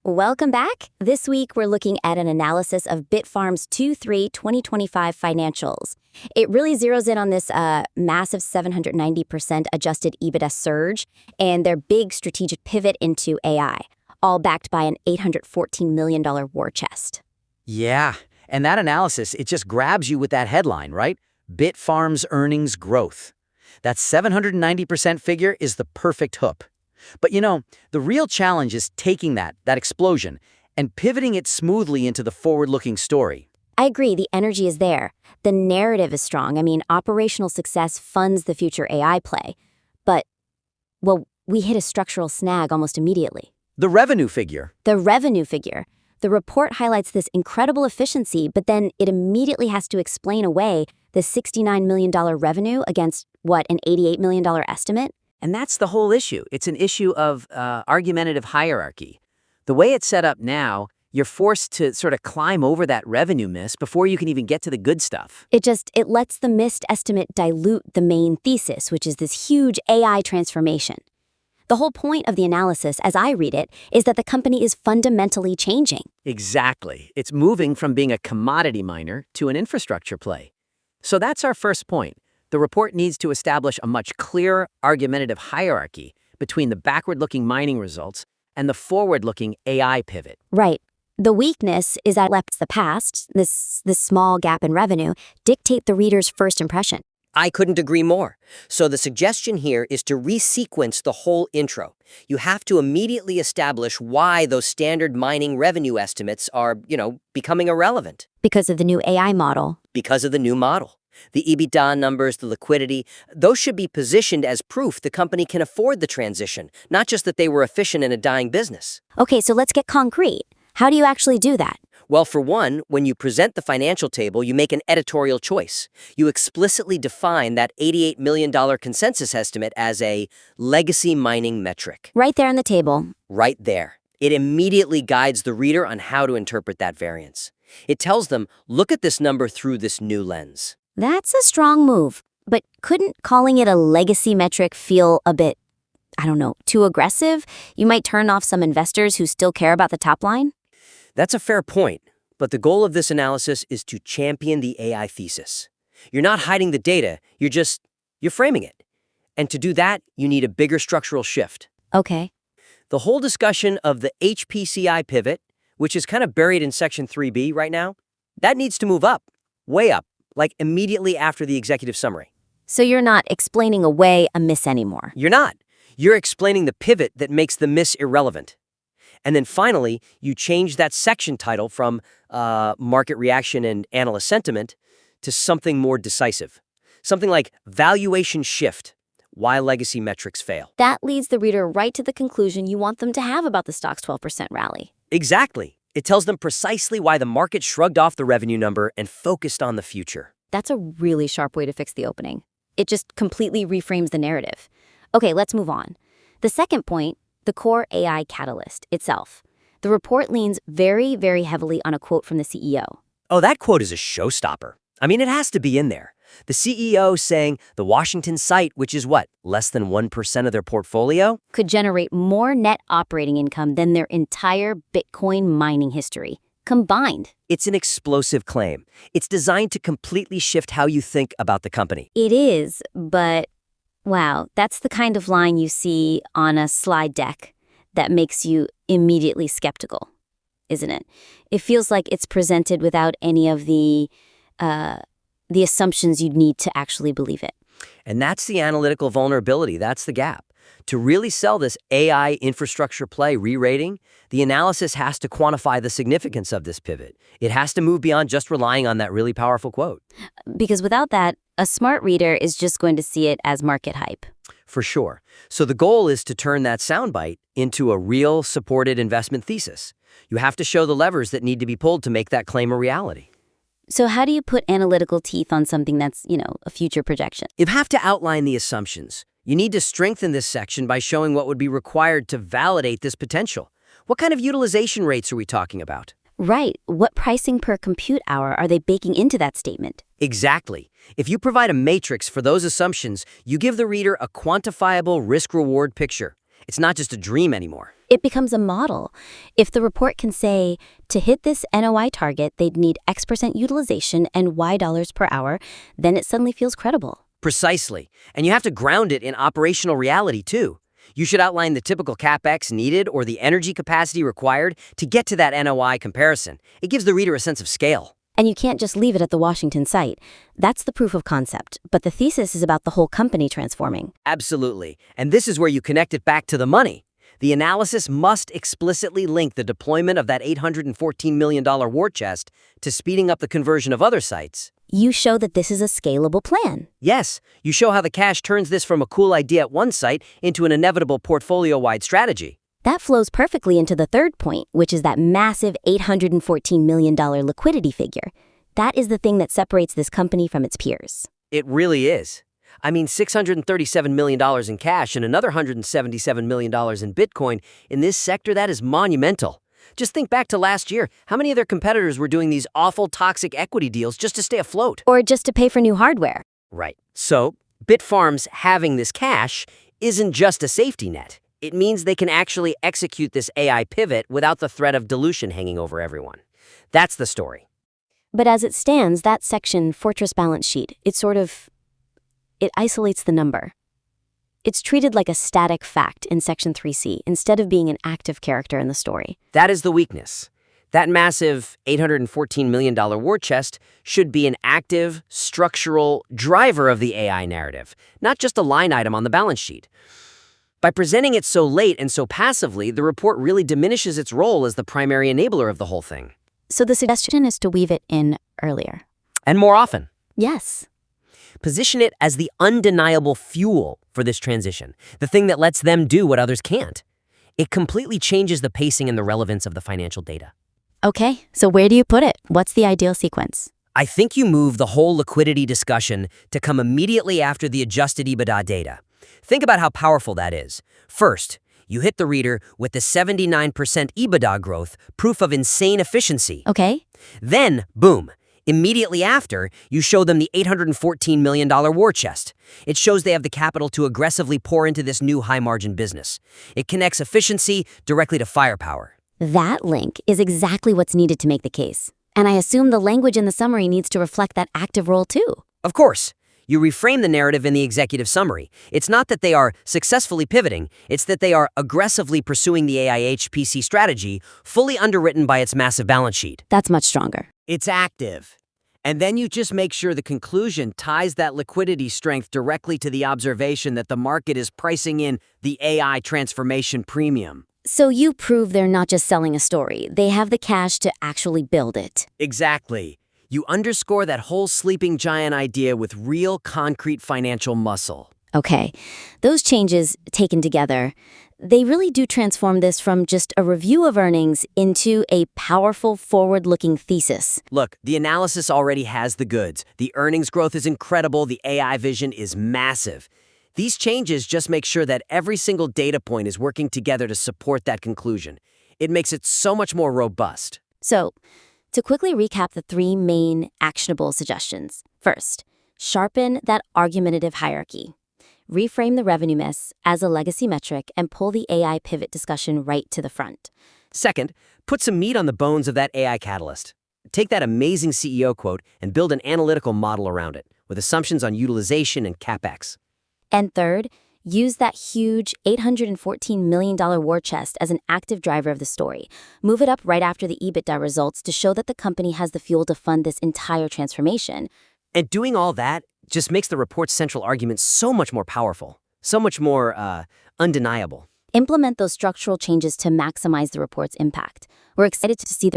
Welcome back. This week, we're looking at an analysis of Bitfarms' Q3 2025 financials. It really zeroes in on this massive 790% adjusted EBITDA surge and their big strategic pivot into AI, all backed by an $814 million war chest. Yeah, and that analysis, it just grabs you with that headline, right? Bitfarms earnings growth. That 790% figure is the perfect hook. But the real challenge is taking that explosion, and pivoting it smoothly into the forward-looking story. I agree, the energy is there. The narrative is strong. I mean, operational success funds the future AI play. But, well, we hit a structural snag almost immediately. The revenue figure. The revenue figure. The report highlights this incredible efficiency, but then it immediately has to explain away the $69 million revenue against, an $88 million estimate? And that's the whole issue. It's an issue of argumentative hierarchy. The way it's set up now, you're forced to sort of climb over that revenue miss before you can even get to the good stuff. It lets the missed estimate dilute the main thesis, which is this huge AI transformation. The whole point of the analysis, as I read it, is that the company is fundamentally changing. Exactly. It's moving from being a commodity miner to an infrastructure play. So that's our first point. The report needs to establish a much clearer argumentative hierarchy between the backward-looking mining results and the forward-looking AI pivot. Right. The weakness is that lets the past, this small gap in revenue, dictate the reader's first impression. I couldn't agree more. So the suggestion here is to resequence the whole intro. You have to immediately establish why those standard mining revenue estimates are, becoming irrelevant. Because of the new AI model. Because of the new model. The EBITDA numbers, the liquidity, those should be positioned as proof the company can afford the transition, not just that they were efficient in a dying business. Okay, so let's get concrete. How do you actually do that? Well, for one, when you present the financial table, you make an editorial choice. You explicitly define that $88 million consensus estimate as a legacy mining metric. Right there on the table. Right there. It immediately guides the reader on how to interpret that variance. It tells them, look at this number through this new lens. That's a strong move, but couldn't calling it a legacy metric feel a bit, too aggressive? You might turn off some investors who still care about the top line? That's a fair point, but the goal of this analysis is to champion the AI thesis. You're not hiding the data, you're framing it. And to do that, you need a bigger structural shift. Okay. The whole discussion of the HPCI pivot, which is kind of buried in Section 3B right now, that needs to move up, way up. Like immediately after the executive summary. So you're not explaining away a miss anymore. You're not. You're explaining the pivot that makes the miss irrelevant. And then finally, you change that section title from market reaction and analyst sentiment to something more decisive. Something like valuation shift, why legacy metrics fail. That leads the reader right to the conclusion you want them to have about the stock's 12% rally. Exactly. It tells them precisely why the market shrugged off the revenue number and focused on the future. That's a really sharp way to fix the opening. It just completely reframes the narrative. Okay, let's move on. The second point, the core AI catalyst itself. The report leans very, very heavily on a quote from the CEO. Oh, that quote is a showstopper. I mean, it has to be in there. The CEO saying the Washington site, which is less than 1% of their portfolio? Could generate more net operating income than their entire Bitcoin mining history combined. It's an explosive claim. It's designed to completely shift how you think about the company. It is, but wow, that's the kind of line you see on a slide deck that makes you immediately skeptical, isn't it? It feels like it's presented without any of the assumptions you'd need to actually believe it. And that's the analytical vulnerability. That's the gap. To really sell this AI infrastructure play re-rating, the analysis has to quantify the significance of this pivot. It has to move beyond just relying on that really powerful quote. Because without that, a smart reader is just going to see it as market hype. For sure. So the goal is to turn that soundbite into a real supported investment thesis. You have to show the levers that need to be pulled to make that claim a reality. So how do you put analytical teeth on something that's, a future projection? You have to outline the assumptions. You need to strengthen this section by showing what would be required to validate this potential. What kind of utilization rates are we talking about? Right. What pricing per compute hour are they baking into that statement? Exactly. If you provide a matrix for those assumptions, you give the reader a quantifiable risk-reward picture. It's not just a dream anymore. It becomes a model. If the report can say, to hit this NOI target, they'd need X% utilization and Y dollars per hour, then it suddenly feels credible. Precisely. And you have to ground it in operational reality, too. You should outline the typical CapEx needed or the energy capacity required to get to that NOI comparison. It gives the reader a sense of scale. And you can't just leave it at the Washington site. That's the proof of concept, but the thesis is about the whole company transforming. Absolutely. And this is where you connect it back to the money. The analysis must explicitly link the deployment of that $814 million war chest to speeding up the conversion of other sites. You show that this is a scalable plan. Yes, you show how the cash turns this from a cool idea at one site into an inevitable portfolio-wide strategy. That flows perfectly into the third point, which is that massive $814 million liquidity figure. That is the thing that separates this company from its peers. It really is. I mean, $637 million in cash and another $177 million in Bitcoin in this sector, that is monumental. Just think back to last year. How many of their competitors were doing these awful toxic equity deals just to stay afloat? Or just to pay for new hardware. Right. So, Bitfarms having this cash isn't just a safety net. It means they can actually execute this AI pivot without the threat of dilution hanging over everyone. That's the story. But as it stands, that section, Fortress Balance Sheet, it isolates the number. It's treated like a static fact in Section 3C instead of being an active character in the story. That is the weakness. That massive $814 million war chest should be an active, structural driver of the AI narrative, not just a line item on the balance sheet. By presenting it so late and so passively, the report really diminishes its role as the primary enabler of the whole thing. So the suggestion is to weave it in earlier. And more often. Yes. Position it as the undeniable fuel for this transition, the thing that lets them do what others can't. It completely changes the pacing and the relevance of the financial data. Okay, so where do you put it? What's the ideal sequence? I think you move the whole liquidity discussion to come immediately after the adjusted EBITDA data. Think about how powerful that is. First, you hit the reader with the 79% EBITDA growth, proof of insane efficiency. Okay. Then, boom. Immediately after, you show them the $814 million war chest. It shows they have the capital to aggressively pour into this new high-margin business. It connects efficiency directly to firepower. That link is exactly what's needed to make the case. And I assume the language in the summary needs to reflect that active role too. Of course. You reframe the narrative in the executive summary. It's not that they are successfully pivoting, it's that they are aggressively pursuing the AI/HPC strategy, fully underwritten by its massive balance sheet. That's much stronger. It's active. And then you just make sure the conclusion ties that liquidity strength directly to the observation that the market is pricing in the AI transformation premium. So you prove they're not just selling a story. They have the cash to actually build it. Exactly. You underscore that whole sleeping giant idea with real concrete financial muscle. Okay, those changes taken together, they really do transform this from just a review of earnings into a powerful forward-looking thesis. Look, the analysis already has the goods. The earnings growth is incredible. The AI vision is massive. These changes just make sure that every single data point is working together to support that conclusion. It makes it so much more robust. So, to quickly recap the three main actionable suggestions. First, sharpen that argumentative hierarchy. Reframe the revenue miss as a legacy metric and pull the AI pivot discussion right to the front. Second, put some meat on the bones of that AI catalyst. Take that amazing CEO quote and build an analytical model around it, with assumptions on utilization and CapEx. And third, use that huge $814 million war chest as an active driver of the story. Move it up right after the EBITDA results to show that the company has the fuel to fund this entire transformation. And doing all that just makes the report's central argument so much more powerful, so much more undeniable. Implement those structural changes to maximize the report's impact. We're excited to see the